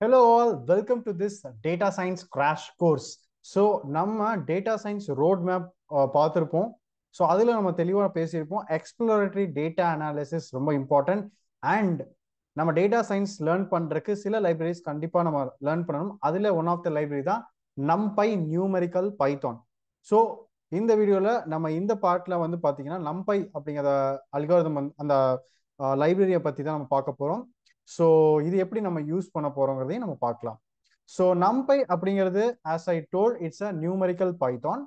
Hello all, welcome to this data science crash course. So நம்ம data science roadmap பார்த்திருப்போம். So அதில் நம்ம தெளிவாக பேசியிருப்போம். எக்ஸ்ப்ளோரேட்டரி டேட்டா அனாலிசிஸ் ரொம்ப இம்பார்ட்டன்ட். அண்ட் நம்ம டேட்டா சயின்ஸ் லேர்ன் பண்ணுறதுக்கு சில லைப்ரரிஸ் கண்டிப்பாக நம்ம லேர்ன் பண்ணணும். அதில் ஒன் ஆஃப் த லைப்ரரி தான் நம்பை நியூமெரிக்கல் பைத்தான். ஸோ இந்த வீடியோவில் நம்ம இந்த பார்ட்டில் வந்து பார்த்தீங்கன்னா நம்பை அப்படிங்கிற அல்காரிதம் அந்த லைப்ரரியை பற்றி தான் நம்ம பார்க்க போகிறோம். ஸோ இது எப்படி நம்ம யூஸ் பண்ண போறோங்கிறதையும் நம்ம பார்க்கலாம். ஸோ நம்பை அப்படிங்கிறது as I told it's a numerical Python.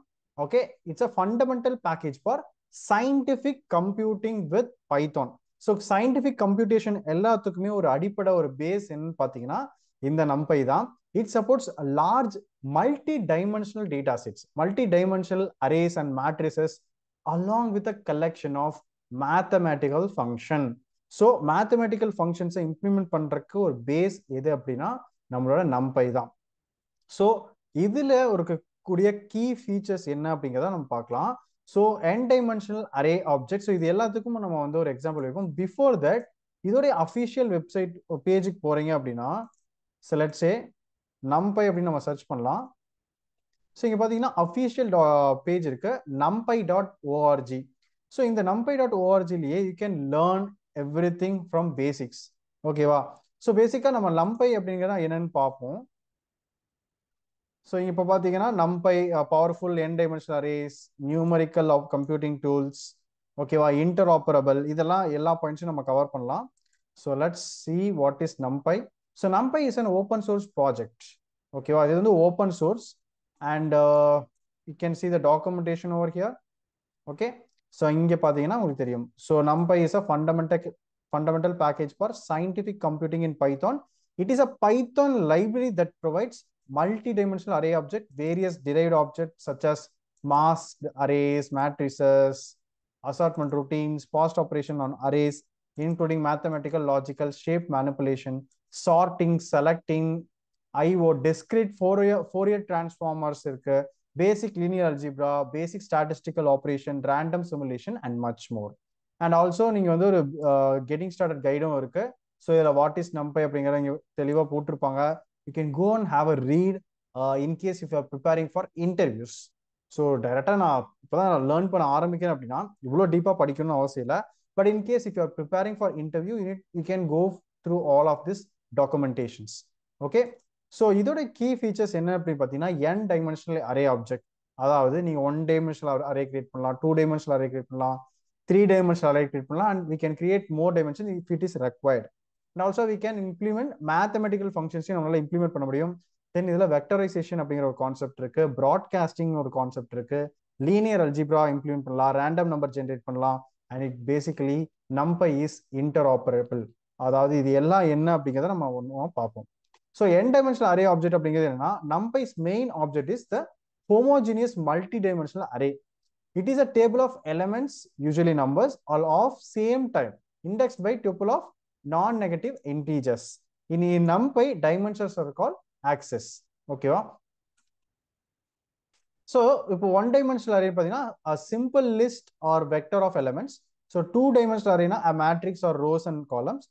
Okay, it's a fundamental package for scientific computing with Python. So scientific computation எல்லாத்துக்குமே ஒரு அடிப்படை ஒரு பேஸ் என்னன்னு பார்த்தீங்கன்னா இந்த நம்பை தான். It supports large multi dimensional data sets, multi dimensional arrays and matrices along with a collection of mathematical function. So mathematical ஃபங்க்ஷன்ஸை implement பண்ணுறதுக்கு ஒரு பேஸ் எது அப்படின்னா நம்மளோட நம்பை தான். ஸோ இதில் இருக்கக்கூடிய கீ ஃபீச்சர்ஸ் என்ன அப்படிங்கிறத நம்ம பார்க்கலாம். So n dimensional array object. So இது எல்லாத்துக்கும் நம்ம வந்து ஒரு எக்ஸாம்பிள் வைப்போம். பிஃபோர் தட் இதோடைய அஃபிஷியல் வெப்சைட் பேஜுக்கு போறீங்க அப்படின்னா லெட்ஸ் சே நம்பை அப்படின்னு நம்ம சர்ச் பண்ணலாம். ஸோ இங்கே பார்த்தீங்கன்னா அஃபிஷியல் பேஜ் இருக்கு, numpy.org. ஸோ இந்த numpy.org-லயே you can learn everything from basics. ஓகேவா? ஸோ பேசிக்காக நம்ம நம்பை அப்படிங்கிறத என்னன்னு பார்ப்போம். ஸோ இப்போ பார்த்தீங்கன்னா NumPy powerful n dimensional arrays, numerical of computing tools, ஓகேவா, இன்டர்ஆப்பரபிள், இதெல்லாம் எல்லா பாயிண்ட்ஸும் நம்ம கவர் பண்ணலாம். So let's see what is NumPy. So NumPy is an open source project. ஓகேவா, இது வந்து open source and you can see the documentation over here. Okay, so இங்கே பார்த்தீங்கன்னா உங்களுக்கு தெரியும். So NumPy is a fundamental package for scientific computing in Python. It is a Python library that provides multi-dimensional array object, various derived objects such as masked arrays, matrices, assortment routines, post operation on arrays, including mathematical, logical, shape manipulation, sorting, selecting, IO, discrete Fourier transformers, basic linear algebra, basic statistical operation, random simulation, and much more. And also நீங்கள் வந்து ஒரு getting started கைடும் இருக்கு. So இதில் what is நம்பை அப்படிங்கிறத இங்கே தெளிவாக போட்டிருப்பாங்க. You can go and have a read in case if you are preparing for interviews. So டைரெக்டாக நான் இப்போ தான் நான் லேர்ன் பண்ண ஆரம்பிக்கிறேன் அப்படின்னா இவ்வளோ டீப்பாக படிக்கணும்னு அவசியம் இல்லை. But in case if you are preparing for interview you can go through all of this documentations. Okay, so இதோட கீ ஃபீச்சர்ஸ் என்ன அப்படின்னு பார்த்தீங்கன்னா n டைமென்ஷனல் அரே ஆப்ஜெக்ட். அதாவது நீங்கள் 1 டைமென்ஷனல் அரே கிரியேட் பண்ணலாம், 2 டைமென்ஷனல் அரே கிரியேட் பண்ணலாம், 3 dimensional array create பண்ணலாம், and we can create more dimensions if it is required. And also we can implement mathematical functions நம்மளால implement பண்ண முடியும். தென் இதில் வெக்டரைசேஷன் அப்படிங்கிற ஒரு கான்செப்ட் இருக்கு, ப்ராட்காஸ்டிங் ஒரு கான்செப்ட் இருக்கு, லீனியர் அல்ஜிப்ரா இம்ப்ளிமெண்ட் பண்ணலாம், ரேண்டம் நம்பர் ஜென்ரேட் பண்ணலாம். And it basically NumPy is interoperable. அதாவது இது எல்லாம் என்ன அப்படிங்கிறத நம்ம ஒன்றும் பார்ப்போம். So n dimensional array object அப்படிங்கிறது என்னன்னா NumPy's main object is the homogeneous multi-dimensional array. It is a table of elements, usually numbers, all of same type, indexed by tuple of non-negative integers. In NumPy, dimensions are called axes. Okay, so if one dimensional array a simple list or vector of elements. So 2-dimensional array a matrix or rows and columns.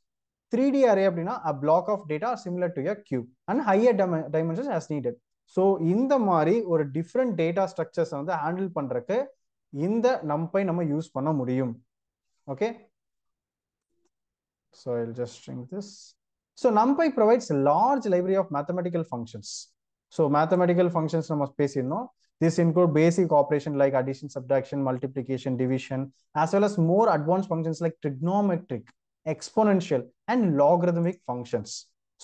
3D array a block of data similar to a cube and higher dimensions as needed. So இந்த மாதிரி ஒரு different data structures வந்து handle பண்றதுக்கு இந்த நம்பை நம்ம use பண்ண முடியும். Okay, so I'll just string this. So numpy provides a large library of mathematical functions. So mathematical functions நம்ம பேசினோம். This include basic operation like addition, subtraction, multiplication, division, as well as more advanced functions like trigonometric, exponential, and logarithmic functions.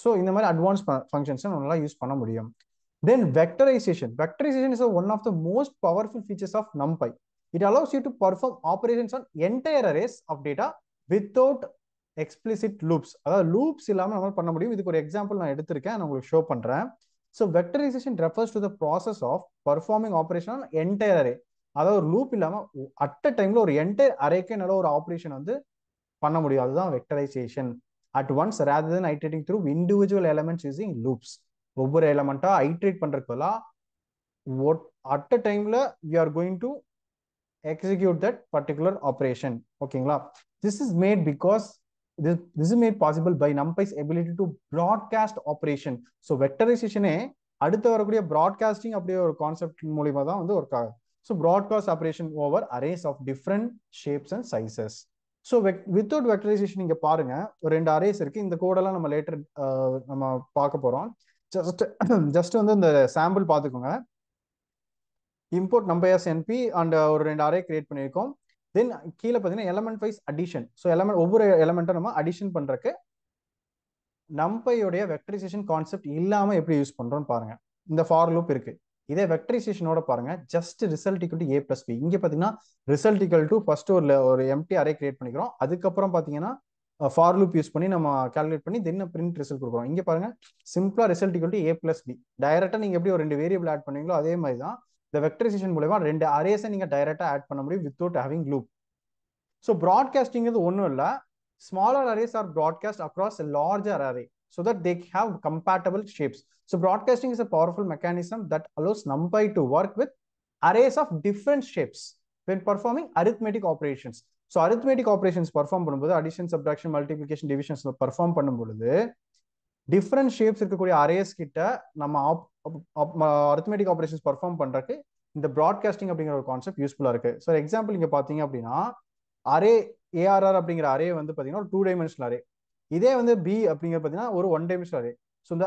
So இந்த மாதிரி advanced functions நம்மளால use பண்ண முடியும். Then vectorization. Vectorization is one of the most powerful features of numpy. It allows you to perform operations on entire arrays of data without explicit loops. அதாவது loops இல்லாமல் நம்ம பண்ண முடியும். இதுக்கு ஒரு எக்ஸாம்பிள் நான் எடுத்திருக்கேன், நான் உங்களுக்கு ஷோ பண்றேன். So vectorisation refers to the process of performing operation on entire array. அதாவது ஒரு லூப் இல்லாமல் அட் அ டைம்ல ஒரு என்டையர் அரேக்கு என்னால் ஒரு ஆப்ரேஷன் வந்து பண்ண முடியும். அதுதான் வெக்டரைசேஷன். At once rather than iterating through individual elements using loops. ஒவ்வொரு எலமெண்டா ஐட்ரேட் பண்றதுக்குள்ள அட் அ டைம்ல we are going to execute that particular operation. Okay, this is made because this is made possible by NumPy's ability to broadcast operation. So vectorization அடுத்து வரக்கூடிய broadcasting அப்படியே ஒரு concept மூலியமா தான் வந்து work ஆகுது. So broadcast operation over arrays of different shapes and sizes. So without வெக்டரைசேஷன் நீங்க பாருங்க, ஒரு 2 அரேஸ் இருக்கு. இந்த கோடெல்லாம் நம்ம லேட்டர் நம்ம பார்க்க போறோம். ஜஸ்ட் வந்து இந்த சாம்பிள் பார்த்துக்கோங்க. இம்போர்ட் நம்பர்ஸ் என்பி அண்ட் ஒரு 2 அரே கிரியேட் பண்ணியிருக்கோம். தென் கீழே பார்த்தீங்கன்னா element wise addition. So element ஒவ்வொரு எலமெண்ட்டும் நம்ம அடிஷன் பண்றதுக்கு நம்பையோடைய வெக்டரைசேஷன் கான்செப்ட் இல்லாம எப்படி யூஸ் பண்றோம்னு பாருங்க. இந்த ஃபார் லூப் இருக்கு. இதே வெக்டரைசேஷனோட பாருங்க, just result equal to a plus b. இங்க பாத்தீங்கன்னா ரிசல்ட் ஈக்குவல் டு ஃபர்ஸ்ட் ஒரு எம்டி அரே கிரியேட் பண்ணிக்கிறோம். அதுக்கப்புறம் பாத்தீங்கன்னா ஃபார் லூப் யூஸ் பண்ணி நம்ம கால்குலேட் பண்ணி தென் பிரிண்ட் ரிசல்ட் கொடுக்குறோம். இங்க பாருங்க சிம்பிளா result equal to a plus b. டைரக்டா நீங்க எப்படி ஒரு 2 வேரியபிள் ஆட் பண்ணீங்களோ அதே மாதிரி தான் இந்த வெக்டரைசேஷன் மூலமா 2 அரேஸை நீங்க டைரக்டா ஆட் பண்ண முடியும் without having loop. So broadcasting ஒன்றும் இல்லை, smaller arrays are broadcast across a larger array so that they have compatible shapes. So broadcasting is a powerful mechanism that allows NumPy to work with arrays of different shapes when performing arithmetic operations. So arithmetic operations perform பண்ணும்போது addition, subtraction, multiplication, divisions perform பண்ணும்போது different shapes இருக்கக்கூடிய arrays கிட்ட நம்ம arithmetic operations perform பண்றதுக்கு இந்த broadcasting அப்படிங்கிற ஒரு concept யூஸ்ஃபுல்லா இருக்கு. ஸோ எக்ஸாம்பிள் இங்க பாத்தீங்க அப்படின்னா அரே ARR அப்படிங்கிற அரே வந்து பாத்தீங்கன்னா ஒரு 2 டைமென்ஷனல் அரே. இதே வந்து பி அப்படிங்கிற பார்த்தீங்கன்னா ஒரு 1 டைமென்ஷனல் அரே. ஸோ இந்த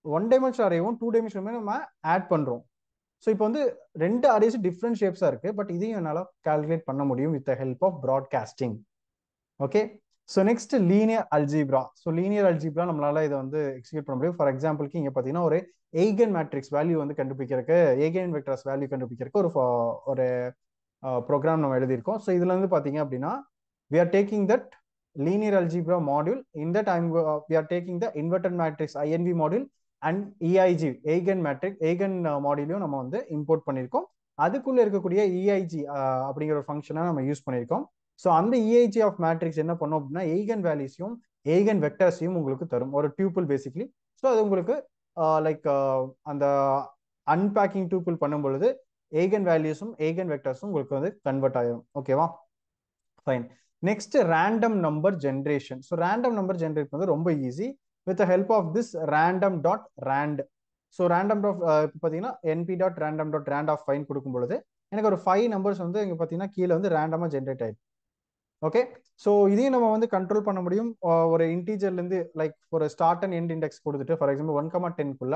1 டைமென்ஷனல் அரேவும் 2 டைமென்ஷனுமே நம்ம ஆட் பண்றோம். ஸோ இப்போ வந்து 2 அரேஸ் டிஃப்ரெண்ட் ஷேப்ஸா இருக்கு, பட் இதையும் என்னால் கால்குலேட் பண்ண முடியும் with the help of broadcasting. Okay, so next linear algebra. So linear algebra நம்மளால இதை வந்து எக்ஸிக்யூட் பண்ண முடியும். ஃபார் எக்ஸாம்பிளுக்கு இங்கே பார்த்தீங்கன்னா ஒரு எய்கன் மேட்ரிக்ஸ் வேல்யூ வந்து கண்டுபிடிக்கிறதுக்கு, எய்கன் வெக்டர்ஸ் வேல்யூ கண்டுபிடிக்கிறதுக்கு ஒரு ப்ரோக்ராம் நம்ம எழுதியிருக்கோம். ஸோ இதுல இருந்து பார்த்தீங்க அப்படின்னா we are taking that linear algebra module. In that we are taking the inverted matrix INV module and EIG eigen matrix eigen module நம்ம வந்து இம்போர்ட் பண்ணியிருக்கோம். அதுக்குள்ள இருக்கக்கூடிய EIG அப்படிங்கிற ஒரு ஃபங்க்ஷனை நம்ம யூஸ் பண்ணியிருக்கோம். ஸோ அந்த EIG ஆஃப் மேட்ரிக்ஸ் என்ன பண்ணோம் அப்படின்னா எய்கன் வேல்யூஸையும் எய்கன் வெக்டர்ஸையும் உங்களுக்கு தரும், ஒரு டியூபிள் பேசிக்லி. ஸோ அது உங்களுக்கு லைக் அந்த அன்பேக்கிங் டியூபிள் பண்ணும் பொழுது எய்கன் வேல்யூஸும் எய்கன் வெக்டர்ஸும் உங்களுக்கு வந்து கன்வெர்ட் ஆயிடும். ஓகேவா, fine. Next random number generation. So random number generate வந்து ரொம்ப easy with help of this random dot rand. So random dot இப்போ பார்த்தீங்கன்னா NP dot random dot rand of fine கொடுக்கும் பொழுது எனக்கு ஒரு 5 நம்பர்ஸ் வந்து இங்கே பார்த்தீங்கன்னா கீழே வந்து ரேண்டமாக ஜென்ரேட் ஆயிடும். ஓகே, ஸோ இதையும் நம்ம வந்து கண்ட்ரோல் பண்ண முடியும். ஒரு இன்டீஜர்லேருந்து லைக் ஒரு ஸ்டார்ட் அண்ட் எண்ட் இண்டெக்ஸ் கொடுத்துட்டு ஃபார் எக்ஸாம்பிள் 1,10க்குள்ள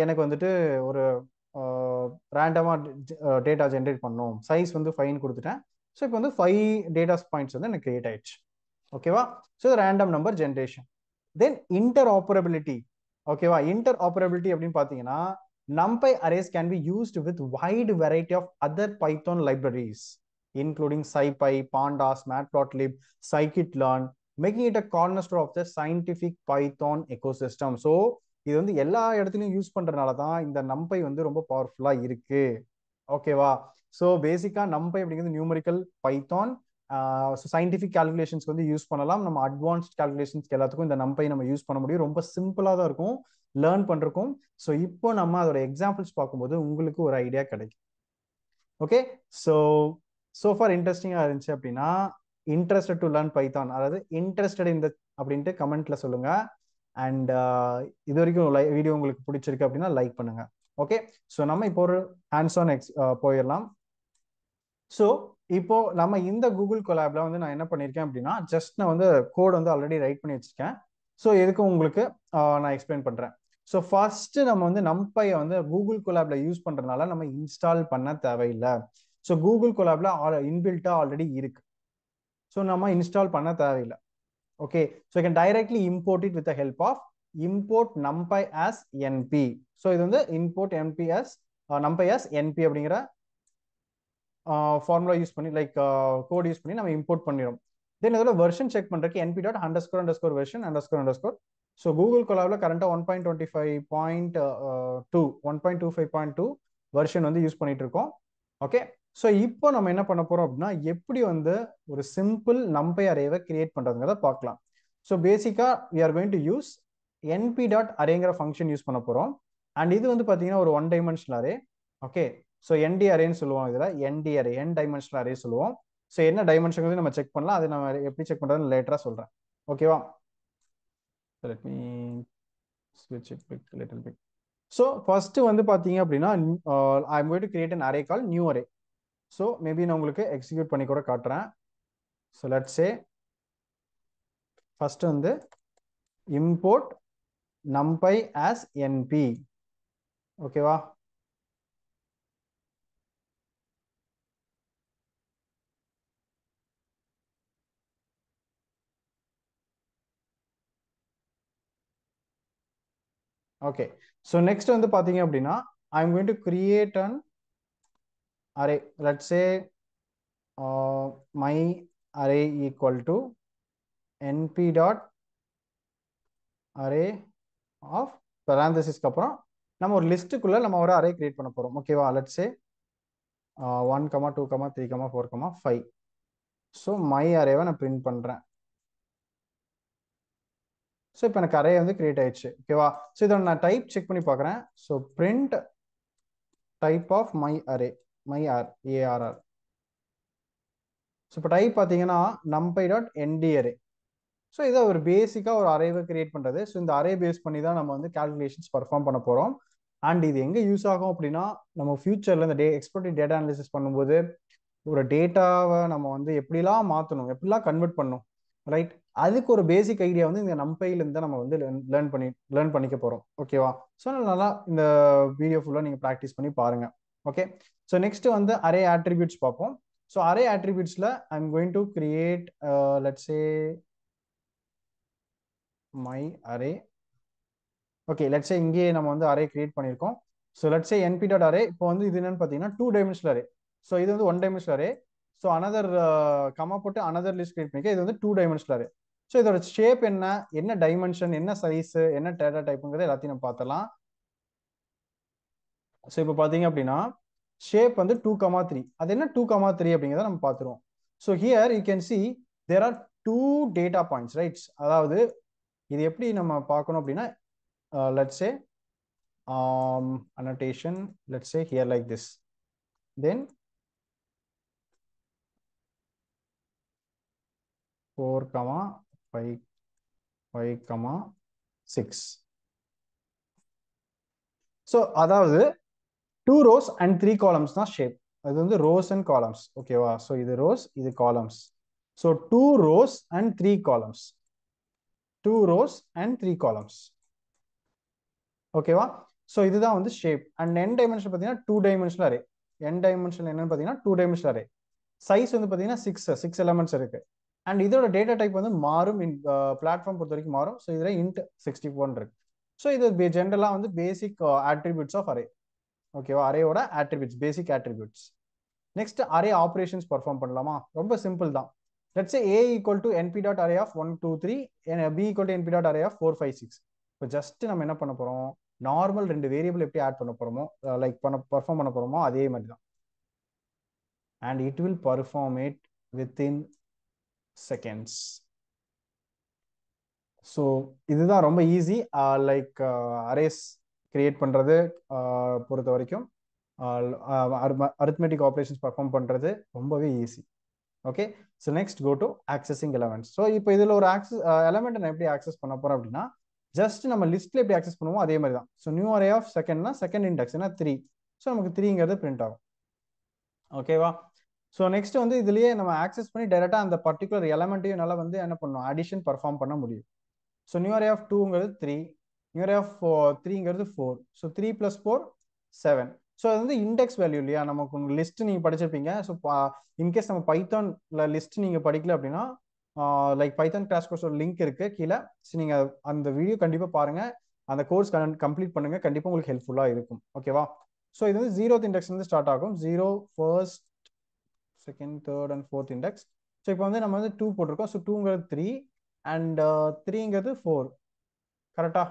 எனக்கு வந்துட்டு ஒரு ரேண்டமாக டேட்டா ஜென்ரேட் பண்ணும், சைஸ் வந்து 5 கொடுத்துட்டேன். ஸோ இப்போ வந்து 5 டேட்டா பாயிண்ட்ஸ் வந்து எனக்கு கிரியேட் ஆயிடுச்சு. ஓகேவா, ஸோ ரேண்டம் நம்பர் ஜென்ரேஷன். தென் இன்டர் ஆப்பரபிலிட்டி. ஓகேவா, இன்டர் ஆப்பரபிலிட்டி அப்படின்னு பார்த்தீங்கன்னா NumPy arrays can be used with wide variety of other Python libraries including SciPy, Pandas, Matplotlib, scikit-learn, making it a cornerstone of the scientific Python ecosystem. So இது வந்து எல்லா இடத்துலையும் use பண்றதுனால தான் இந்த NumPy வந்து ரொம்ப பவர்ஃபுல்லா இருக்கு. ஓகேவா, ஸோ பேசிக்கா NumPy அப்படிங்கிறது நியூமரிக்கல் பைத்தான், சயின்டிஃபிக் கால்குலேஷன்ஸ்க்கு வந்து யூஸ் பண்ணலாம். நம்ம அட்வான்ஸ்ட் கால்குலேஷன்ஸ்க்கு எல்லாத்துக்கும் இந்த NumPy நம்ம யூஸ் பண்ண முடியும். ரொம்ப சிம்பிளா தான் இருக்கும் லேர்ன் பண்றதுக்கும். ஸோ இப்போ நம்ம அதோட எக்ஸாம்பிள்ஸ் பார்க்கும்போது உங்களுக்கு ஒரு ஐடியா கிடைக்கும். ஓகே, ஸோ ஃபார் இன்ட்ரெஸ்டிங்காக இருந்துச்சு அப்படின்னா இன்ட்ரெஸ்டட் டு லேர்ன் பைத்தான், அதாவது இன்ட்ரெஸ்டட் இந்த அப்படின்ட்டு கமெண்ட்ல சொல்லுங்க. அண்ட் இது வரைக்கும் வீடியோ உங்களுக்கு பிடிச்சிருக்கு அப்படின்னா லைக் பண்ணுங்க. ஓகே, ஸோ நம்ம இப்போ ஒரு ஹேண்ட்ஸ் ஆன் போயிடலாம். ஸோ இப்போ நம்ம இந்த கூகுள் கொலாப்ல வந்து நான் என்ன பண்ணியிருக்கேன் அப்படின்னா ஜஸ்ட் நான் வந்து கோட் வந்து ஆல்ரெடி ரைட் பண்ணி வச்சிருக்கேன். ஸோ எதுக்கு உங்களுக்கு நான் எக்ஸ்பிளைன் பண்றேன். ஸோ ஃபர்ஸ்ட் நம்ம வந்து NumPy வந்து கூகுள் கொலாப்ல யூஸ் பண்றதுனால நம்ம இன்ஸ்டால் பண்ண தேவையில்லை. ஸோ கூகுள் கொலாப்ல இன்பில்ட்டா ஆல்ரெடி இருக்கு, ஸோ நம்ம இன்ஸ்டால் பண்ண தேவையில்லை. Okay, so I can directly import it with the help of import NumPy as NP. So இது வந்து import NP as NumPy as NP அப்படிங்கிற ஃபார்முலா யூஸ் பண்ணி லைக் கோட் யூஸ் பண்ணி நம்ம இம்போர்ட் பண்ணிடும். தென் இதோட வெர்ஷன் செக் பண்றதுக்கு NP dot underscore underscore version underscore underscore. So Google கொலாப்ல கரண்டா 1.25.2 வெர்ஷன் வந்து யூஸ் பண்ணிட்டு இருக்கோம். ஓகே, ஸோ இப்போ நம்ம என்ன பண்ண போறோம் அப்படின்னா எப்படி வந்து ஒரு சிம்பிள் NumPy அரேவை கிரியேட் பண்றதுங்கிறத பார்க்கலாம். ஸோ பேசிக்கா we are going to use NP dot அரேங்கிற ஃபங்க்ஷன் யூஸ் பண்ண போறோம். அண்ட் இது வந்து பாத்தீங்கன்னா ஒரு 1 dimensional array. Okay, so ND அரேன்னு சொல்லுவோம், இதுல ND array N dimensional array சொல்லுவோம். ஸோ என்ன டைமென்ஷன் நம்ம செக் பண்ணலாம், அதை நம்ம எப்படி செக் பண்றதுன்னு லேட்டரா சொல்றேன். ஓகேவா? let me switch it bit little bit. So first வந்து பாத்தீங்க அப்படின்னா I'm going to create an array called new array. So maybe நான் உங்களுக்கு எக்ஸிக்யூட் பண்ணி கூட காட்டுறேன். So let's say first வந்து import numpy as np. ஓகேவா? ஓகே. ஸோ நெக்ஸ்ட் வந்து பாத்தீங்க அப்படின்னா I'm going to create an array. Let's say my array equal to np dot array of parenthesisக்கு அப்புறம் நம்ம ஒரு லிஸ்ட்டுக்குள்ள நம்ம ஒரு அரே கிரியேட் பண்ண போறோம். ஓகேவா? Let's say 1, 2, 3, 4, 5. ஸோ மை அரேவை நான் பிரிண்ட் பண்றேன். ஸோ இப்போ எனக்கு அரே வந்து கிரியேட் ஆயிடுச்சு. ஓகேவா? ஸோ இதை நான் டைப் செக் பண்ணி பார்க்குறேன். So print type of my array, my ARR. So இப்போ டைப் பார்த்தீங்கன்னா numpy dot ND array. So இதை ஒரு பேசிக்காக ஒரு அரேவை கிரியேட் பண்ணுறது. ஸோ இந்த அரே பேஸ் பண்ணி தான் நம்ம வந்து கால்குலேஷன்ஸ் பர்ஃபார்ம் பண்ண போகிறோம். அண்ட் இது எங்கே யூஸ் ஆகும் அப்படின்னா நம்ம ஃபியூச்சரில் இந்த எக்ஸ்போர்ட் டேட்டா அனாலிசிஸ் பண்ணும்போது ஒரு டேட்டாவை நம்ம வந்து எப்படிலாம் மாற்றணும், எப்படிலாம் கன்வெர்ட் பண்ணணும், ரைட்? அதுக்கு ஒரு பேசிக் ஐடியா வந்து இந்த நம்பையிலேருந்து தான் நம்ம வந்து லேர்ன் பண்ணிக்க போகிறோம். ஓகேவா? ஸோ நல்லா இந்த வீடியோ ஃபுல்லாக நீங்கள் ப்ராக்டிஸ் பண்ணி பாருங்க. ஓகே. ஸோ நெக்ஸ்ட் வந்து அரே ஆட்ரிபியூட்ஸ் பார்ப்போம். ஸோ அரே ஆட்ரிபியூட்ஸில் I'm going to create let's say my array. Okay, let's say இங்கே நம்ம வந்து அரே கிரியேட் பண்ணியிருக்கோம். So let's say np dot array. இப்போ வந்து இது என்னன்னு பார்த்தீங்கன்னா 2 டைமென்ஷனல் அரே. ஸோ இது வந்து 1 dimensional array. So another comma போட்டு அனதர் லிஸ்ட் கிரியேட் பண்ணிக்க. இது வந்து 2 டைமென்ஷனல் அரே. ஸோ இதோட ஷேப் என்ன டைமென்ஷன், என்ன சைஸ், என்ன டேட்டா டைப்புங்கிறது எல்லாத்தையும் நம்ம பார்த்தலாம். ஸோ இப்போ பார்த்தீங்க அப்படின்னா ஷேப் வந்து 2,3. அது என்ன 2,3 அப்படிங்கிறத நம்ம பார்த்துருவோம். So here you can see there are 2 data points, rights. அதாவது இது எப்படி நம்ம பார்க்கணும் அப்படின்னா let's say annotation, let's say here like this, then 4, 5, 5, 6. so அதாவது 2 rows and 3 columns தான் shape. அது வந்து rows and columns. ஓகேவா? so இது rows, இது columns. so 2 rows and 3 columns, 2 rows and 3 columns. ஓகேவா? ஸோ இதுதான் வந்து ஷேப். அண்ட் n டைமென்ஷன் பார்த்தீங்கன்னா 2 டைமென்ஷனல் அரே. n டைமென்ஷன் என்னன்னு பார்த்தீங்கன்னா 2 டைமென்ஷனல் அரே. சைஸ் வந்து பார்த்தீங்கன்னா 6 எலமெண்ட்ஸ் இருக்கு. அண்ட் இதோட டேட்டா டைப் வந்து மாறும், பிளாட்ஃபார்ம் பொறுத்த வரைக்கும் மாறும். ஸோ இதில் int 64 இருக்கு. ஸோ இது ஜென்ரலாக வந்து பேசிக் ஆட்ரிபியூட்ஸ் ஆஃப் அரே. ஓகேவா? அரேயோட attributes, basic attributes. Next array operations perform பண்ணலாமா? ரொம்ப சிம்பிள் தான். Let's say a equal to np dot array of 1, 2, 3 and b equal to np dot array of 4, 5, 6. இப்போ ஜஸ்ட் நம்ம என்ன பண்ண போறோம், நார்மல் 2 வேரியபிள் எப்படி ஆட் பண்ண போறோமோ, லைக் பர்ஃபார்ம் பண்ண போறோமோ அதே மாதிரி தான். And it will perform it within seconds. So இதுதான் ரொம்ப ஈஸி. லைக் அரேஸ் கிரியேட் பண்றது பொறுத்த வரைக்கும் அரித்மெட்டிக் ஆப்ரேஷன்ஸ் பர்ஃபார்ம் பண்றது ரொம்பவே easy. Okay. So next go to accessing elements. So இப்போ இதில் ஒரு எலமெண்ட் நான் எப்படி ஆக்சஸ் பண்ண போறேன் அப்படின்னா ஜஸ்ட் நம்ம லிஸ்ட்ல எப்படி ஆக்சஸ் பண்ணுவோம் அதே மாதிரி தான். ஸோ நியூ அரே ஆஃப் செகண்ட்னா செகண்ட் இண்டெக்ஸ் 3. ஸோ நமக்கு 3ங்கிறது பிரிண்ட் ஆகும். ஓகேவா? ஸோ நெக்ஸ்ட் வந்து இதுலயே நம்ம ஆக்சஸ் பண்ணி டைரக்டா அந்த பர்டிகுலர் எலமெண்ட்டையும் நல்லா வந்து என்ன பண்ணணும், அடிஷன் பர்ஃபார்ம் பண்ண முடியும். ஸோ நியூ அரே ஆஃப் 2ங்கிறது 3, நியூ அரே ஆஃப் 3ங்கிறது 4. ஸோ 3 + 4 7. ஸோ அது வந்து இண்டெக்ஸ் வேல்யூ இல்லையா? நமக்கு லிஸ்ட் நீங்க படிச்சிருப்பீங்க. ஸோ இன்கேஸ் நம்ம பைத்தான்ல லிஸ்ட் நீங்க படிக்கல அப்படின்னா லைக் பைத்தான் கிளாஸ் கோர்ஸோட லிங்க் இருக்கு கீழே. நீங்க அந்த வீடியோ கண்டிப்பா பாருங்க, அந்த கோர்ஸ் கம்ப்ளீட் பண்ணுங்க, கண்டிப்பா உங்களுக்கு ஹெல்ப்ஃபுல்லா இருக்கும். ஓகேவா? ஸோ இது வந்து 0th இண்டெக்ஸ் வந்து ஸ்டார்ட் ஆகும். 0, 1st, 2nd, 3rd and 4th index. So இப்போ வந்து நம்ம வந்து 2 போட்டிருக்கோம். ஸோ 2ங்கிறது 3 அண்ட் 3ங்கிறது 4. கரெக்டா?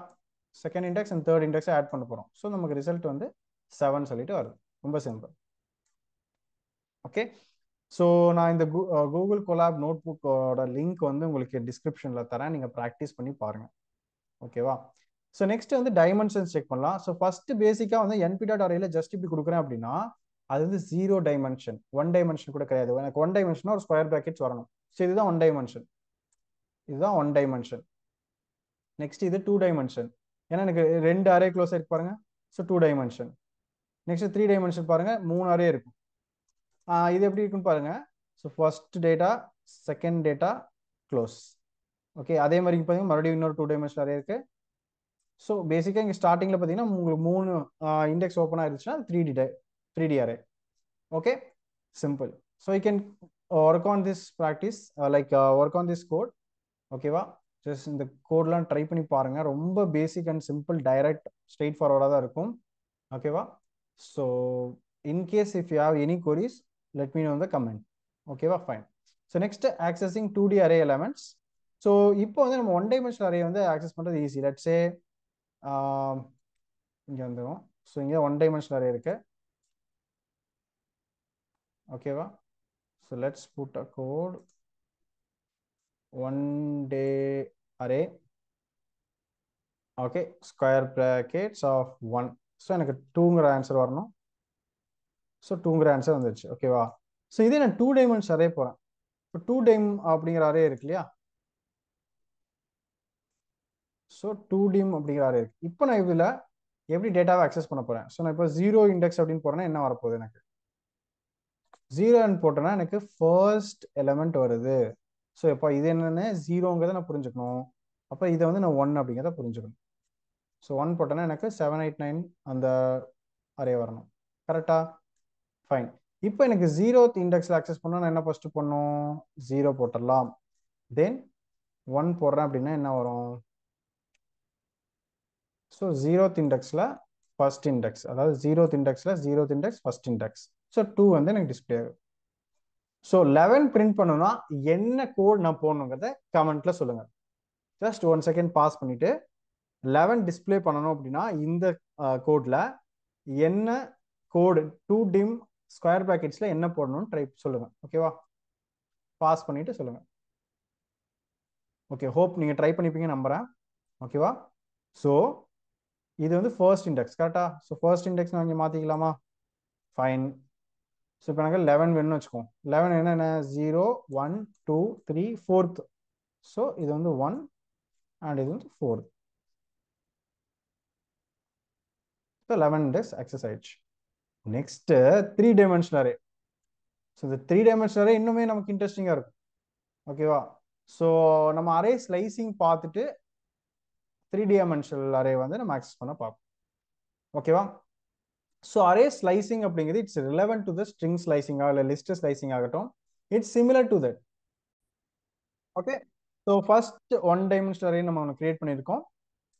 Second index and third index add பண்ண போறோம். ஸோ நமக்கு ரிசல்ட் வந்து 7 சொல்லிட்டு வருது. ரொம்ப சிம்பிள். ஓகே. ஸோ நான் இந்த கூகுள் கொலாப் நோட் புக்கோட லிங்க் வந்து உங்களுக்கு டிஸ்கிரிப்ஷனில் தரேன், நீங்கள் ப்ராக்டிஸ் பண்ணி பாருங்க. ஓகேவா? ஸோ நெக்ஸ்ட் வந்து டைமென்ஷன்ஸ் செக் பண்ணலாம். ஸோ ஃபர்ஸ்ட் பேசிக்காக வந்து np டாட் அரேல ஜஸ்ட் இப்படி கொடுக்குறேன் அப்படின்னா அது வந்து 0 டைமென்ஷன், 1 டைமென்ஷன் கூட கிடையாது. எனக்கு 1 டைமென்ஷனா ஒரு ஸ்கொயர் பிராக்கெட்ஸ் வரணும். ஸோ இதுதான் 1 டைமென்ஷன். இதுதான் ஒன் டைமென்ஷன். நெக்ஸ்ட் இது டூ டைமென்ஷன், ஏன்னா எனக்கு ரெண்டு அரே க்ளோஸ் இருக்கு பாருங்க. So two dimension. Next three dimension பாருங்க, மூணு அரே இருக்கும். இது எப்படி இருக்குன்னு பாருங்க. So first data, second data, close. Okay, அதே மாதிரி பார்த்தீங்கன்னா மறுபடியும் இன்னொரு டூ டைமென்ஷன் அரே இருக்கு. ஸோ பேசிக்காக இங்கே ஸ்டார்டிங்கில் பார்த்தீங்கன்னா உங்களுக்கு மூணு இண்டெக்ஸ் ஓப்பன் ஆயிருச்சுன்னா three D array. Okay, simple. So you can work on this practice, like work on this code. ஓகேவா? ஜஸ்ட் இந்த கோட்லாம் ட்ரை பண்ணி பாருங்க. ரொம்ப basic and simple, direct, straight ஃபார்வர்டாக தான் இருக்கும். ஓகேவா? So in case if you have any queries, let me know in the comment. ஓகேவா? Fine. So next accessing 2D array elements. So இப்போ வந்து நம்ம ஒன் டைமென்ஷனல் அரே வந்து ஆக்சஸ் பண்ணுறது ஈஸி. லெட்ஸே இங்கே வந்துடும். ஸோ இங்கே ஒன் டைமென்ஷனல் அரே இருக்கு. ஓகேவா? So let's put a code one day array. Okay, square brackets of 1. So எனக்கு 2ங்கிற ஆன்சர் வரணும். ஸோ 2ங்கிற ஆன்சர் வந்துருச்சு. ஓகேவா? ஸோ இதே நான் 2 டைமென்ஷன் அரே போகிறேன். இப்போ 2 டைம் அப்படிங்கிற அரே இருக்கு இல்லையா? ஸோ 2dim அப்படிங்கிற அரே இருக்கு. இப்போ நான் இதில் எப்படி டேட்டாவை அக்சஸ் பண்ண போகிறேன்? ஸோ நான் இப்போ 0 இண்டெக்ஸ் அப்படின்னு போகிறேன்னா என்ன வரப்போகுது? எனக்கு 0ன்னு போட்டேன்னா எனக்கு ஃபர்ஸ்ட் எலமெண்ட் வருது. ஸோ இப்போ இது என்னென்னு 0ங்கிறத நான் புரிஞ்சுக்கணும். அப்போ இதை வந்து நான் 1 அப்படிங்கிறத புரிஞ்சுக்கணும். ஸோ 1 போட்டேன்னா எனக்கு 7 8 9 அந்த அரே வரணும். கரெக்டா? ஃபைன். இப்போ எனக்கு 0th இண்டெக்ஸில் அக்சஸ் பண்ணால் நான் என்ன ஃபர்ஸ்ட் பண்ணும்? 0 போட்டுடலாம். தென் 1 போடுறேன் அப்படின்னா என்ன வரும்? ஸோ 0th இண்டெக்ஸில் ஃபர்ஸ்ட் இண்டெக்ஸ், அதாவது 0th index first index. So 2 வந்து எனக்கு டிஸ்பிளே ஆகும். ஸோ 11 பிரிண்ட் பண்ணணும்னா என்ன கோட் நான் போடணுங்கிறத கமெண்ட்ல சொல்லுங்க. ஜஸ்ட் 1 செகண்ட் பாஸ் பண்ணிட்டு 11 டிஸ்பிளே பண்ணணும் அப்படின்னா இந்த கோட்ல என்ன கோடு 2dim ஸ்கொயர் பிராக்கெட்ஸ்ல என்ன போடணும்னு ட்ரை சொல்லுங்க. ஓகேவா? பாஸ் பண்ணிட்டு சொல்லுங்க. ஓகே, ஹோப் நீங்க ட்ரை பண்ணிப்பீங்க நம்புறேன். ஓகேவா? ஸோ இது வந்து ஃபர்ஸ்ட் இண்டெக்ஸ். கரெக்டா? ஸோ ஃபர்ஸ்ட் இண்டெக்ஸ் நான் இங்கே மாற்றிக்கலாமா? ஃபைன். ஸோ இப்போ எனக்கு 11 வேணும்னு வச்சுக்கோம். 11 என்னென்ன? 0 1 2 3 4th. ஸோ இது வந்து 1 அண்ட் இது வந்து 4th. ஸோ 11 இண்டெக்ஸ் அக்சஸ் ஆயிடுச்சு. Next 3 dimensional array. ஸோ இந்த 3 டைமென்ஷனல் அரே இன்னுமே நமக்கு இன்ட்ரெஸ்டிங்காக இருக்கும். ஓகேவா? ஸோ நம்ம அரே ஸ்லைசிங் பார்த்துட்டு 3 டைமென்ஷனல் அரே வந்து நம்ம அக்சஸ் பண்ண பார்ப்போம். ஓகேவா? ஸோ அரே ஸ்லைசிங் அப்படிங்கிறது it's relevant to the string ஸ்லைசிங்காக இல்லை லிஸ்ட் ஸ்லைசிங் ஆகட்டும், it's similar to that. Okay, so first one dimensional array நம்ம ஒன்று கிரியேட் பண்ணியிருக்கோம்.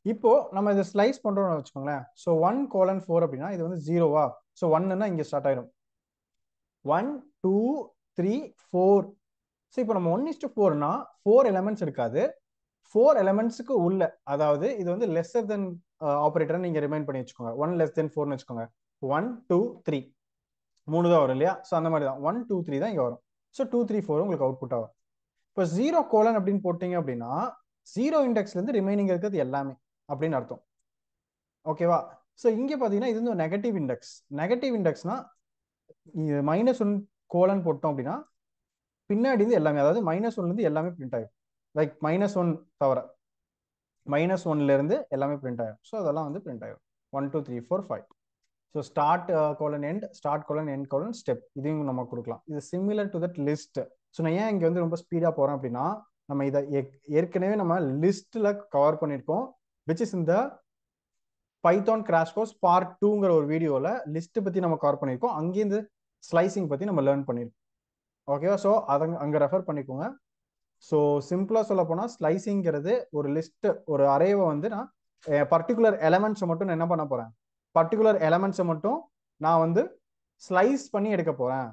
இப்போ நம்ம இதை ஸ்லைஸ் பண்றோம்னு வச்சுக்கோங்களேன். ஸோ 1:4 அப்படின்னா இது வந்து 0வா? ஸோ 1ன்னா இங்கே ஸ்டார்ட் ஆயிடும். 1 2 3 4. ஸோ இப்போ நம்ம 1:4னா 4 எலமெண்ட்ஸ் இருக்காது. 4 எலமெண்ட்ஸுக்கு உள்ள, அதாவது இது வந்து லெஸ்ஸர் தென் ஆப்ரேட்டர் நீங்க ரிமைண்ட் பண்ணி வச்சுக்கோங்க. 1 less than 4ன்னு வச்சுக்கோங்க. 1 2 3 3 தான் வரும் இல்லையா? ஸோ அந்த மாதிரி தான் 1 2 3 தான் இங்கே வரும். ஸோ 2 3 4 உங்களுக்கு அவுட்புட் ஆகும். இப்போ 0: அப்படின்னு போட்டீங்க அப்படின்னா 0 இண்டெக்ஸ்லேருந்து ரிமைனிங் இருக்கிறது எல்லாமே அப்படின்னு அர்த்தம். ஓகேவா? ஸோ இங்கே பார்த்தீங்கன்னா இது வந்து நெகட்டிவ் இண்டெக்ஸ். நெகட்டிவ் இண்டெக்ஸ்னா -1: போட்டோம் அப்படின்னா பின்னாடி இருந்து எல்லாமே, அதாவது -1லேருந்து எல்லாமே பிரிண்ட் ஆகும். லைக் -1 தவிர -1ல இருந்து எல்லாமே பிரிண்ட் ஆகும். ஸோ அதெல்லாம் வந்து பிரிண்ட் ஆகும். 1 2 3 4 5. So start end, end step, இதையும் நம்ம கொடுக்கலாம். இது similar to that list. So நான் ஏன் இங்கே வந்து ரொம்ப ஸ்பீடாக போகிறேன் அப்படின்னா நம்ம இதை ஏற்கனவே நம்ம லிஸ்ட்டில் கவர் பண்ணியிருக்கோம், விச் இஸ் இந்த பைத்தான் கிராஷ் கோர்ஸ் பார்ட் 2ங்கிற ஒரு வீடியோவில் லிஸ்ட் பற்றி நம்ம கவர் பண்ணியிருக்கோம். அங்கேருந்து ஸ்லைசிங் பற்றி நம்ம லேர்ன் பண்ணியிருக்கோம். ஓகேவா? ஸோ அதை அங்கே ரெஃபர் பண்ணிக்கோங்க. ஸோ சிம்பிளாக சொல்ல போனால் ஸ்லைசிங்கிறது ஒரு லிஸ்ட், ஒரு அரேவை வந்து நான் பர்டிகுலர் எலமெண்ட்ஸை மட்டும் நான் என்ன பண்ண போகிறேன், பர்டிகுலர் எலமெண்ட்ஸை மட்டும் நான் வந்து ஸ்லைஸ் பண்ணி எடுக்க போகிறேன்.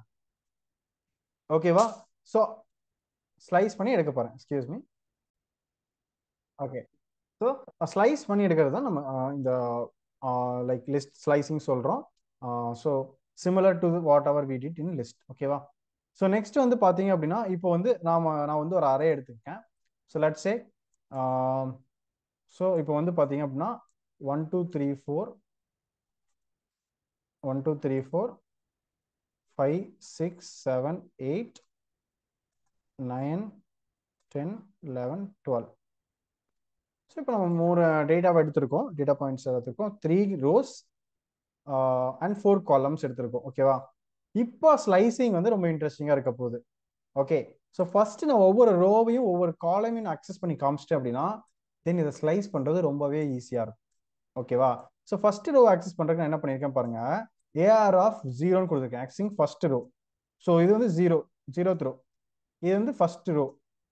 ஓகேவா? ஸோ ஸ்லைஸ் பண்ணி எடுக்க போகிறேன். Excuse me. Okay, so slice பண்ணி எடுக்கிறது தான் நம்ம இந்த லைக் லிஸ்ட் ஸ்லைசிங் சொல்கிறோம். So similar to whatever we did in list. ஓகேவா? ஸோ நெக்ஸ்ட் வந்து பார்த்தீங்க அப்படின்னா இப்போ வந்து நான் வந்து ஒரு அரே எடுத்துருக்கேன். ஸோ லெட்ஸ் சே ஸோ இப்போ வந்து பார்த்தீங்க அப்படின்னா 1 2 3 4 1 2 3 4 5 6 7 8 9 10 11 12. ஸோ இப்போ நம்ம 3 டேட்டாவை எடுத்திருக்கோம், டேட்டா பாயிண்ட்ஸ் எடுத்திருக்கோம், 3 rows அண்ட் 4 columns எடுத்திருக்கோம். ஓகேவா? இப்போ ஸ்லைசிங் வந்து ரொம்ப இன்ட்ரெஸ்டிங்காக இருக்க போகுது. ஓகே, ஸோ ஃபர்ஸ்ட் நான் ஒவ்வொரு ரோவையும் ஒவ்வொரு காலமையும் அக்சஸ் பண்ணி காமிச்சிட்டேன் அப்படின்னா தென் இதை ஸ்லைஸ் பண்ணுறது ரொம்பவே ஈஸியாக இருக்கும். ஓகேவா? ஸோ ஃபர்ஸ்ட் ரோ அக்சஸ் பண்ணுறதுக்கு நான் என்ன பண்ணியிருக்கேன் பாருங்க, ஏஆர் ஆஃப் 0ன்னு கொடுத்துருக்கேன். ஆக்சிங் ஃபர்ஸ்ட் ரோ. ஸோ இது வந்து 0th ரோ, இது வந்து ஃபர்ஸ்ட் ரோ,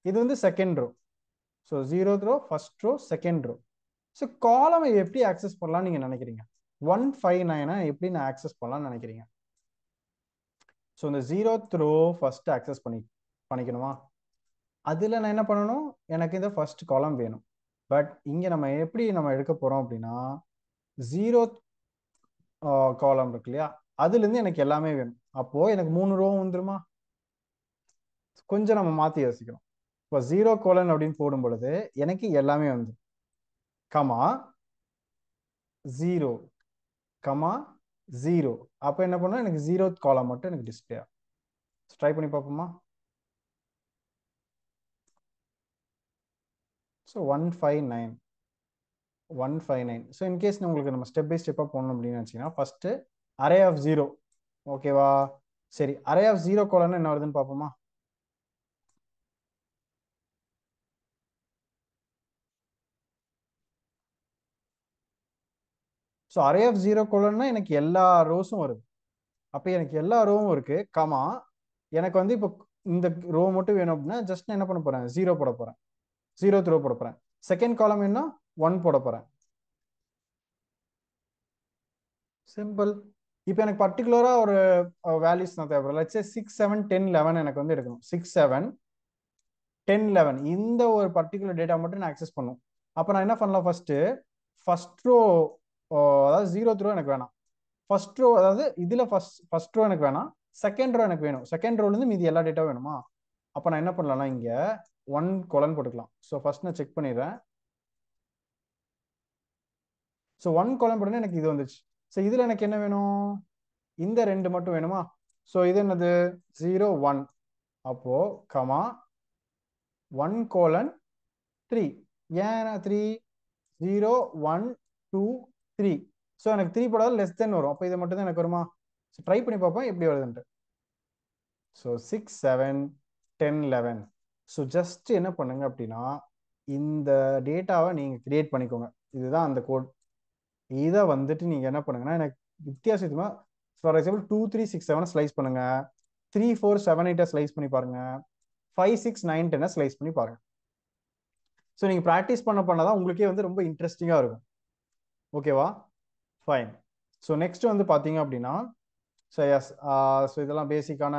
இது வந்து second row. So 0th row, first row, second row. So காலமை எப்படி ஆக்சஸ் பண்ணலாம்னு நீங்கள் நினைக்கிறீங்க? 159 எப்படி நான் ஆக்சஸ் பண்ணலாம்னு நினைக்கிறீங்க? ஸோ இந்த 0th ரோ ஃபர்ஸ்ட் ஆக்சஸ் பண்ணிக்கணுமா? அதில் நான் என்ன பண்ணணும், எனக்கு இந்த ஃபர்ஸ்ட் காலம் வேணும். பட் இங்கே நம்ம எப்படி நம்ம எடுக்க போகிறோம் அப்படின்னா 0th காலம் இருக்கு இல்லையா, அதுலேருந்து எனக்கு எல்லாமே வேணும். அப்போது எனக்கு 3 ரோ வந்துருமா? கொஞ்சம் நம்ம மாற்றி யோசிக்கிறோம். இப்போ 0 அப்படின்னு போடும் பொழுது எனக்கு எல்லாமே வந்து கமா 0 கமா 0. அப்போ என்ன பண்ணணும், எனக்கு 0th காலம் மட்டும் எனக்கு டிஸ்பிளே ஆகும். ட்ரை பண்ணி பார்ப்போமா? ஸோ 159. ஸோ இன்கேஸ் உங்களுக்கு நம்ம ஸ்டெப் பை ஸ்டெப்பாக போகணும் அப்படின்னு நினச்சிங்கன்னா ஃபர்ஸ்ட் அரே ஆஃப் 0. ஓகேவா? சரி, அரே ஆஃப் 0 கோலன்னா என்ன வருதுன்னு பார்ப்போமா? ஸோ அரே ஆஃப் 0 கோலன்னா எனக்கு எல்லா ரோஸும் வருது. அப்போ எனக்கு எல்லா ரோவும் இருக்கு, கமா எனக்கு வந்து இப்போ இந்த ரோ மட்டும் வேணும் அப்படின்னா ஜஸ்ட் நான் என்ன பண்ண போறேன், 0 போட போறேன், 0th ரோ போட போறேன். செகண்ட் காலம் என்ன, 1 போட போறேன். சிம்பிள். இப்போ எனக்கு பர்டிகுலரா ஒரு வேல்யூஸ் நான் தேவைப்படும். லெட்ஸ் சே 6 7 10 11 எனக்கு வந்து எடுக்கணும். 6 7 10 11 இந்த ஒரு பர்டிகுலர் டேட்டா மட்டும் நான் ஆக்சஸ் பண்ணும். அப்போ நான் என்ன பண்ணலாம், ஃபர்ஸ்ட் ரோ அதாவது 0th ரோ எனக்கு வேணாம். ஃபர்ஸ்ட் ரோ அதாவது இதில் ஃபர்ஸ்ட் ரோ எனக்கு வேணாம், செகண்ட் ரோ எனக்கு வேணும். செகண்ட் ரோலேருந்து மீதி எல்லா டேட்டாவும் வேணுமா? அப்போ நான் என்ன பண்ணலாம்னா இங்கே 1 கோலன் போட்டுக்கலாம். ஸோ ஃபர்ஸ்ட் நான் செக் பண்ணிடுறேன். ஸோ 1 கோலன் போட்டோன்னா எனக்கு இது வந்துச்சு. ஸோ இதில் எனக்கு என்ன வேணும், இந்த 2 மட்டும் வேணுமா? ஸோ இது என்னது, 0 1. அப்போ கமா 1 கோலன் 3. ஏன் 3? 0 1 2 3. ஸோ எனக்கு 3 போடாத லெஸ் தென் வரும். அப்போ இது மட்டும் தான் எனக்கு வருமா? ஸோ ட்ரை பண்ணி பார்ப்போம் எப்படி வருதுன்ட்டு. ஸோ 6 7 10 11. ஸோ ஜஸ்ட் என்ன பண்ணுங்க அப்படின்னா இந்த டேட்டாவை நீங்கள் கிரியேட் பண்ணிக்கோங்க. இதுதான் அந்த கோட். இதை வந்துட்டு நீங்கள் என்ன பண்ணுங்கன்னா எனக்கு வித்தியாசமா ஃபார் எக்ஸாம்பிள் 2 3 6 7 ஸ்லைஸ் பண்ணுங்க, 3 4 7 8 ஸ்லைஸ் பண்ணி பாருங்க, 5 6 9 10 ஸ்லைஸ் பண்ணி பாருங்க. ஸோ நீங்கள் ப்ராக்டிஸ் பண்ணதான் உங்களுக்கே வந்து ரொம்ப இன்ட்ரெஸ்டிங்காக இருக்கும். ஓகேவா? ஃபைன். ஸோ நெக்ஸ்ட் வந்து பார்த்தீங்க அப்படின்னா ஸோ எஸ், ஸோ இதெல்லாம் பேசிக்கான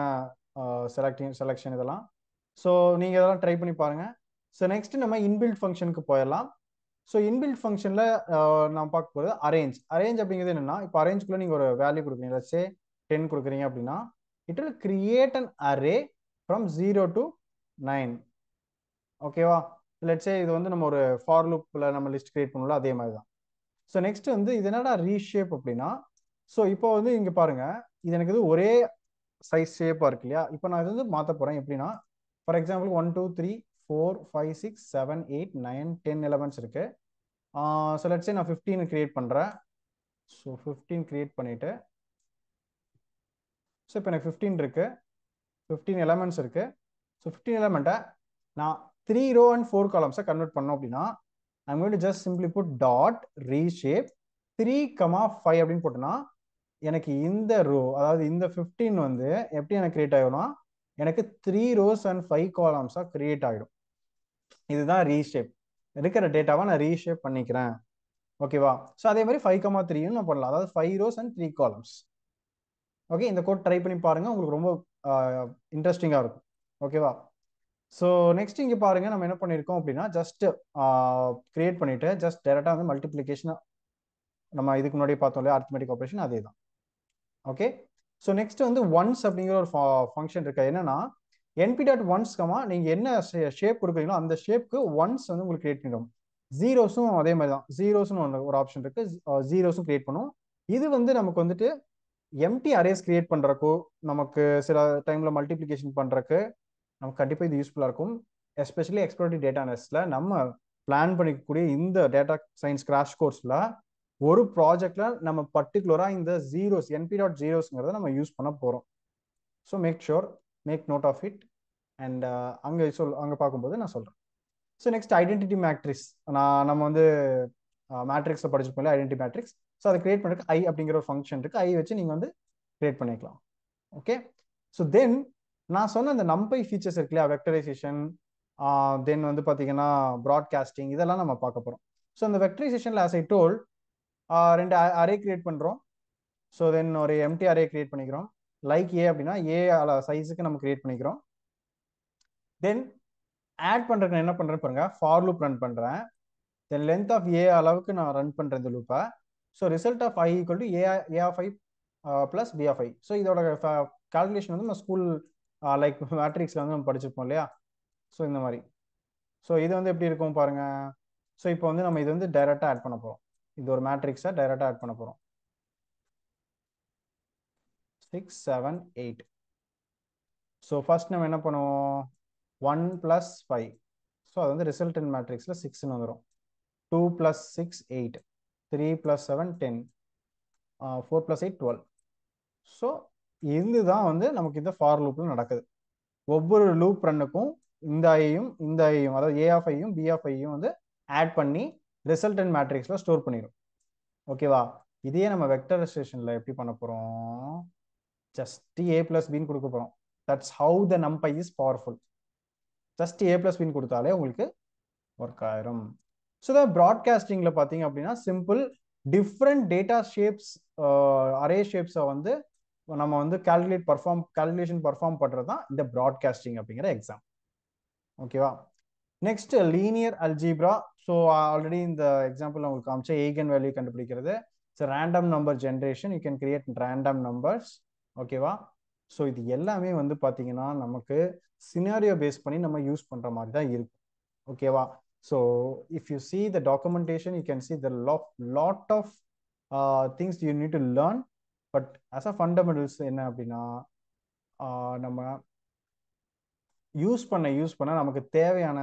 செலெக்ஷன் இதெல்லாம். ஸோ நீங்கள் இதெல்லாம் ட்ரை பண்ணி பாருங்கள். ஸோ நெக்ஸ்ட் நம்ம இன்பில்ட் ஃபங்க்ஷனுக்கு போயிடலாம். ஸோ இன்பில்ட் ஃபங்க்ஷனில் நான் பார்க்க போகிறது அரேஞ்ச். அரேஞ்ச் அப்படிங்கிறது என்னென்னா, இப்போ அரேஞ்சுக்குள்ளே நீங்கள் ஒரு வேல்யூ கொடுக்குறீங்க, லெட்ஸ் சே 10 கொடுக்குறீங்க அப்படின்னா it will create an array from 0 to 9. ஓகேவா? லெட்ஸ் சே இது வந்து நம்ம ஒரு ஃபார் லூப்பில் நம்ம லிஸ்ட் கிரியேட் பண்ணல, அதே மாதிரி தான். ஸோ நெக்ஸ்ட் வந்து இது என்னடா ரீஷேப் அப்படின்னா, ஸோ இப்போ வந்து இங்கே பாருங்க, இது எனக்கு இது ஒரே சைஸ் ஷேப்பாக இருக்கு இல்லையா? இப்போ நான் இது வந்து மாற்ற போகிறேன். எப்படின்னா ஃபார் எக்ஸாம்பிள் 1 2 3 4 5 6 7 8 9 10 11 இருக்கு. ஸோ லெட்ஸ் சே நான் 15 கிரியேட் பண்ணுறேன். ஸோ 15 கிரியேட் பண்ணிட்டு ஸோ இப்போ எனக்கு 15 இருக்கு, 15 எலமெண்ட்ஸ் இருக்கு. ஸோ 15 எலமெண்ட்டை நான் 3 row and 4 columns கன்வெர்ட் பண்ணோம் அப்படின்னா I'm going to just simply put dot reshape 3, 5 அப்படின்னு போட்டோன்னா எனக்கு இந்த ரோ அதாவது இந்த 15 வந்து எப்படி எனக்கு கிரியேட் ஆகும்னா எனக்கு 3 rows and 5 columns கிரியேட் ஆகிடும். இதுதான் ரீஷேப். இருக்கிற டேட்டாவை நான் ரீஷேப் பண்ணிக்கிறேன். ஓகேவா? ஸோ அதே மாதிரி 5, 3 நான் பண்ணலாம், அதாவது 5 rows and 3 columns. ஓகே, இந்த கோட் ட்ரை பண்ணி பாருங்க, உங்களுக்கு ரொம்ப இன்ட்ரெஸ்டிங்காக இருக்கும். ஓகேவா? ஸோ நெக்ஸ்ட் இங்கே பாருங்க, நம்ம என்ன பண்ணியிருக்கோம் அப்படின்னா ஜஸ்ட் கிரியேட் பண்ணிட்டு ஜஸ்ட் டேரெக்டாக வந்து மல்டிப்ளிகேஷன் நம்ம இதுக்கு முன்னாடி பார்த்தோம் இல்லையா, அரித்மெட்டிக் ஆப்ரேஷன், அதே தான். ஓகே, ஸோ நெக்ஸ்ட் வந்து ஒன்ஸ் அப்படிங்கிற ஒரு ஃபங்க்ஷன் இருக்கு. என்னன்னா np.once, நீங்கள் என்ன ஷேப் கொடுக்குறீங்களோ அந்த ஷேப்க்கு ஒன்ஸ் வந்து உங்களுக்கு கிரியேட் பண்ணிடும். ஜீரோஸும் அதே மாதிரி தான், ஜீரோஸ்னு ஒரு ஆப்ஷன் இருக்கு, ஜீரோஸும் கிரியேட் பண்ணும். இது வந்து நமக்கு வந்துட்டு எம்டி அரேஸ் கிரியேட் பண்றக்கோ நமக்கு சில டைம்ல மல்டிப்ளிகேஷன் பண்றதுக்கு நமக்கு கண்டிப்பாக இது யூஸ்ஃபுல்லாக இருக்கும். எஸ்பெஷலி எக்ஸ்ப்ளோரேட்டிவ் டேட்டா அனாலிசிஸ்ல நம்ம பிளான் பண்ணிக்கக்கூடிய இந்த டேட்டா சயின்ஸ் கிராஷ் கோர்ஸ்ல ஒரு ப்ராஜெக்ட்ல நம்ம பர்டிகுலரா இந்த ஜீரோஸ் np.zeros நம்ம யூஸ் பண்ண போறோம். So make note of it and அங்கே பார்க்கும்போது நான் சொல்கிறேன். ஸோ நெக்ஸ்ட் ஐடென்டிட்டி மேட்ரிக்ஸ் நம்ம வந்து மேட்ரிக்ஸை படிச்சிருப்போம் ஐடென்டிட்டி மேட்ரிக்ஸ். ஸோ அதை கிரியேட் பண்ணுறதுக்கு ஐ அப்படிங்கிற ஒரு ஃபங்க்ஷன் இருக்குது. ஐ வச்சு நீங்கள் வந்து கிரியேட் பண்ணிக்கலாம். ஓகே, ஸோ தென் நான் சொன்ன அந்த நம்பை ஃபீச்சர்ஸ் இருக்கு இல்லையா, வெக்டரைசேஷன், தென் வந்து பார்த்தீங்கன்னா ப்ராட்காஸ்டிங், இதெல்லாம் நம்ம பார்க்க போகிறோம். ஸோ அந்த வெக்டரைசேஷனில் as I told 2 array create பண்ணுறோம். ஸோ தென் ஒரு எம்டி அரே கிரியேட் பண்ணிக்கிறோம். லைக் ஏ அப்படின்னா ஏ சைஸுக்கு நம்ம கிரியேட் பண்ணிக்கிறோம். தென் ஆட் பண்ணுறதுக்கு என்ன பண்ணுறேன் பாருங்க, ஃபார் லூப் ரன் பண்ணுறேன். தென் லென்த் ஆஃப் ஏ அளவுக்கு நான் ரன் பண்ணுறேன் இந்த லூப்பை. So result of I equal to A of I plus B of I. So இதோட கால்குலேஷன் வந்து நம்ம ஸ்கூல் லைக் மேட்ரிக்ஸில் வந்து நம்ம படிச்சிருப்போம் இல்லையா. ஸோ இந்த மாதிரி. ஸோ இது வந்து எப்படி இருக்கும் பாருங்க. ஸோ இப்போ வந்து நம்ம இது வந்து டைரெக்டாக ஆட் பண்ண போகிறோம். இது ஒரு மேட்ரிக்ஸை டைரெக்டாக ஆட் பண்ண போகிறோம். 6 7 8. ஸோ ஃபர்ஸ்ட் நம்ம என்ன பண்ணுவோம், 1 + 5. ஸோ அது வந்து ரிசல்டன்ட் மேட்ரிக்ஸில் 6ன்னு வந்துடும். 2 + 6 8, 3 + 7 10, 4 + 8 12. ஸோ இதுதான் வந்து நமக்கு இந்த ஃபார் லூப்பில் நடக்குது. ஒவ்வொரு லூப் ரன்னுக்கும் இந்த ஐயும் அதாவது ஏ ஆஃப் ஐயும் பி ஆஃப் ஐயும் வந்து ஆட் பண்ணி ரிசல்டன்ட் மேட்ரிக்ஸில் ஸ்டோர் பண்ணிடும். ஓகேவா. இதையே நம்ம வெக்டரைசேஷனில் எப்படி பண்ண போகிறோம், ஜஸ்ட் a + b கொடுக்க போகிறோம். That's how the NumPy is powerful. Just a + b கொடுத்தாலே உங்களுக்கு ஒர்க் ஆயிரும். ஸோ த ப்ராட்காஸ்டிங்கில் பார்த்தீங்க அப்படின்னா simple, different data shapes, array ஷேப்ஸை வந்து நம்ம வந்து கால்குலேஷன் பர்ஃபார்ம் பண்ணுறது தான் இந்த ப்ராட்காஸ்டிங் அப்படிங்கிற எக்ஸாம். ஓகேவா. Next linear algebra. So already இந்த எக்ஸாம்பிள் உங்களுக்கு காமிச்ச எய்கன் வேல்யூ கண்டுபிடிக்கிறது. So random number generation, you can create random numbers. ஓகேவா. ஸோ இது எல்லாமே வந்து பார்த்தீங்கன்னா நமக்கு சினாரியோ பேஸ் பண்ணி நம்ம யூஸ் பண்ணுற மாதிரி தான் இருக்கும். ஓகேவா. So if you see the documentation, you can see the lot of things you need to learn. But as a fundamentals என்ன அப்படின்னா நம்ம யூஸ் பண்ண நமக்கு தேவையான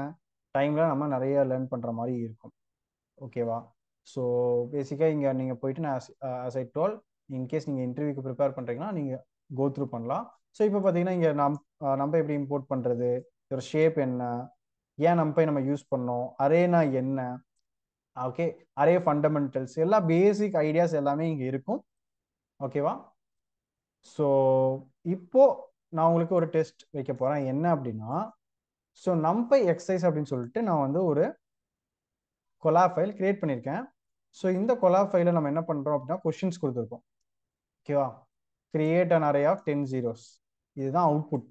டைமில் நம்ம நிறைய லேர்ன் பண்ணுற மாதிரி இருக்கும். ஓகேவா. ஸோ பேசிக்காக இங்கே நீங்கள் போயிட்டு நான் as I told, இன்கேஸ் நீங்கள் இன்டர்வியூக்கு ப்ரிப்பேர் பண்ணுறீங்கன்னா நீங்கள் கோ த்ரூ பண்ணலாம். ஸோ இப்போ பார்த்தீங்கன்னா இங்கே நம்ம எப்படி இம்போர்ட் பண்ணுறது, ஒரு ஷேப் என்ன, ஏன் நம்பை நம்ம யூஸ் பண்ணோம், அரேனா என்ன, ஓகே, அரே ஃபண்டமெண்டல்ஸ், எல்லா பேசிக் ஐடியாஸ் எல்லாமே இங்கே இருக்கும். ஓகேவா. ஸோ இப்போ நான் உங்களுக்கு ஒரு டெஸ்ட் வைக்க போகிறேன். என்ன அப்படின்னா, ஸோ நம்பை எக்ஸசைஸ் அப்படின்னு சொல்லிட்டு நான் வந்து ஒரு கொலாப் ஃபைல் கிரியேட் பண்ணியிருக்கேன். ஸோ இந்த கொலாப் ஃபைலை நம்ம என்ன பண்ணுறோம் அப்படின்னா கொஷின்ஸ் கொடுத்துருக்கோம். ஓகேவா. Create an array of 10 zeros. இதுதான் அவுட்புட்.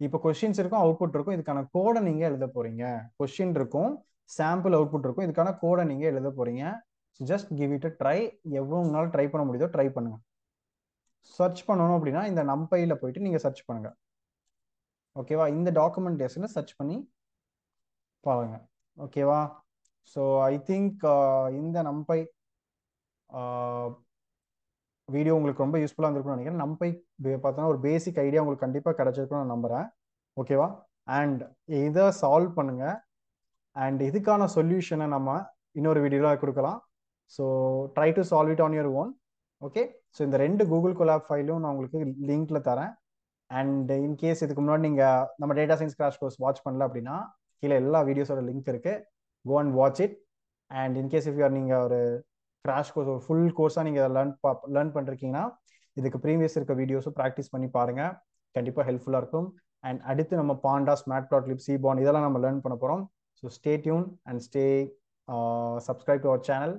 இப்போ கொஸ்டின்ஸ் இருக்கும், அவுட்புட் இருக்கும். இதுக்கான கோடை நீங்கள் எழுத போறீங்க. கொஸ்டின் இருக்கும், சாம்பிள் அவுட்புட் இருக்கும். இதுக்கான கோடை நீங்கள் எழுத போறீங்க. So just give it a try. எவ்வளோ நாள் ட்ரை பண்ண முடியுதோ ட்ரை பண்ணுங்க. சர்ச் பண்ணணும் அப்படின்னா இந்த நம்பையில் போயிட்டு நீங்கள் சர்ச் பண்ணுங்க. ஓகேவா. இந்த டாக்குமெண்டேஷனில் சர்ச் பண்ணி பாருங்க. ஓகேவா. ஸோ ஐ திங்க் இந்த நம்பை வீடியோ உங்களுக்கு ரொம்ப யூஸ்ஃபுல்லாக இருந்திருக்கும்னு நினைக்கிறேன். நம்பை பார்த்தோன்னா ஒரு பேசிக் ஐடியா உங்களுக்கு கண்டிப்பாக கிடைச்சிருக்குன்னு நான் நம்புகிறேன். ஓகேவா. அண்ட் இதை சால்வ் பண்ணுங்க. அண்ட் இதுக்கான சொல்யூஷனை நம்ம இன்னொரு வீடியோவில் கொடுக்கலாம். So try to solve it on your own. Okay. So இந்த 2 கூகுள் கொலாப் ஃபைலும் நான் உங்களுக்கு லிங்க்ல தரேன். அண்ட் இன்கேஸ் இதுக்கு முன்னாடி நீங்கள் நம்ம data science crash course watch பண்ணல அப்படின்னா கீழே எல்லா வீடியோஸோட லிங்க் இருக்கு. Go and watch it. And in case if you're நீங்கள் ஒரு கிராஷ் கோர்ஸ் ஒரு ஃபுல் கோர்ஸாக நீங்கள் லேர்ன் பண்ணிருக்கீங்கன்னா இதுக்கு ப்ரீவியஸ் இருக்க வீடியோஸும் ப்ராக்டிஸ் பண்ணி பாருங்க. கண்டிப்பாக ஹெல்ப்ஃபுல்லாக இருக்கும். அண்ட் அடுத்து நம்ம பாண்டாஸ், மேட்ப்ளாட்லிப், சிபான் இதெல்லாம் நம்ம லேர்ன் பண்ண போகிறோம். So stay tuned and stay subscribe to our channel.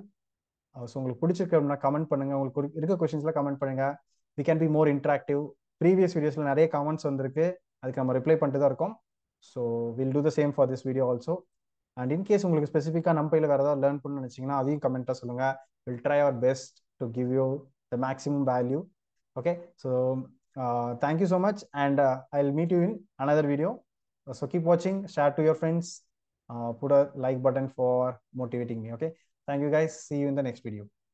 So உங்களுக்கு பிடிச்சிருக்கா கமெண்ட் பண்ணுங்க. உங்களுக்கு இருக்க கொஸ்டின்ஸ்லாம் கமெண்ட் பண்ணுங்க. We can be more interactive. Previous வீடியோஸில் நிறைய கமெண்ட்ஸ் வந்திருக்கு, அதுக்கு நம்ம ரிப்ளை பண்ணிட்டு தான் இருக்கோம். So will do the same for this video also. And in case உங்களுக்கு ஸ்பெசிஃபிக்காக நம்பையில் வேறு ஏதாவது லேர்ன் பண்ணணும்னு நினச்சிங்கன்னா அதையும் கமெண்ட்டாக சொல்லுங்கள். Will try our best to give you the maximum value. Okay, so thank you so much, and I'll meet you in another video. So keep watching, share to your friends, put a like button for motivating me. Okay, thank you guys. See you in the next video.